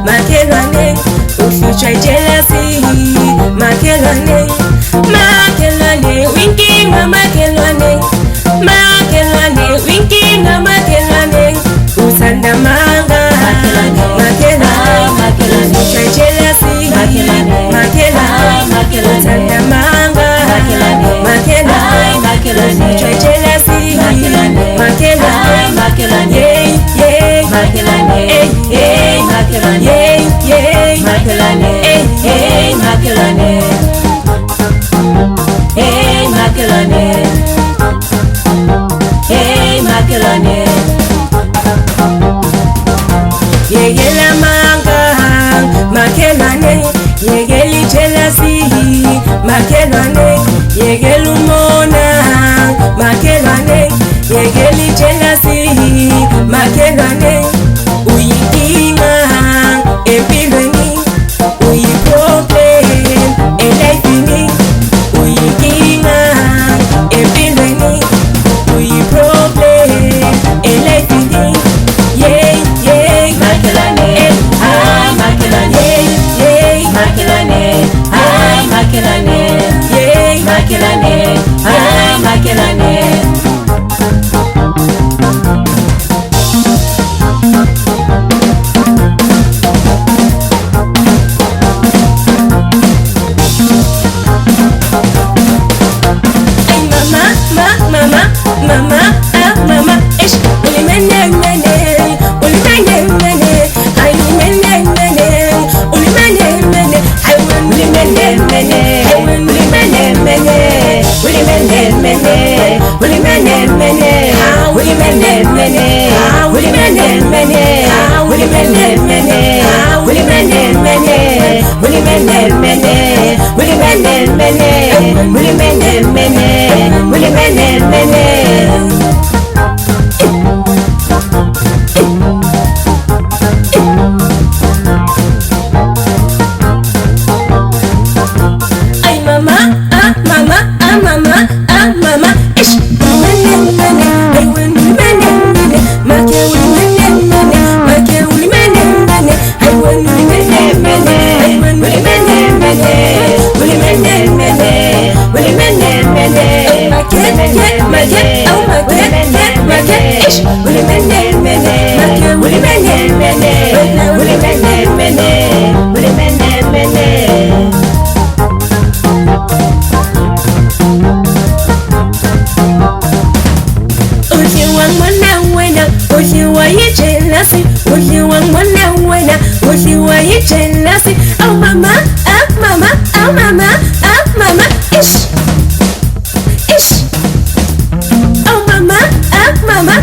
Makelwane, ufuchwa jealousy. Makelwane, Makelwane, winking Makelwane, Makelwane, winking Makelwane, usanda manga. Makelwane, ufuchwa jealousy. Makelwane, usanda manga. Makelwane, ufuchwa jealousy. Makelwane, yeah, Makelwane, yeah, Makelwane, yeah, Makelwane, hey, Makelwane, hey, Makelwane, hey, Makelwane, yegela manga, Makelwane, yegeli jealousy, Makelwane, yegelu mona, Makelwane, yegeli jealousy, Makelwane, uyikinga empilweni, uyiproblem elifini, uyikinga empilweni, uyiproblem elifini, yeah, yeah, Makelwane, ah, Makelwane, yeah, Makelwane, ah, Makelwane, yeah, Makelwane, ah, Makelwane. Mama, ish, uli mene, uli mene, ay uli mene, uli mene, ay uli mene, uli mene, uli mene, uli mene, uli mene, uli mene, uli mene, uli mene, uli ay mama, ish, ay uli mene, make uli mene, ay uli jealousy. Oh mama, ish, oh mama,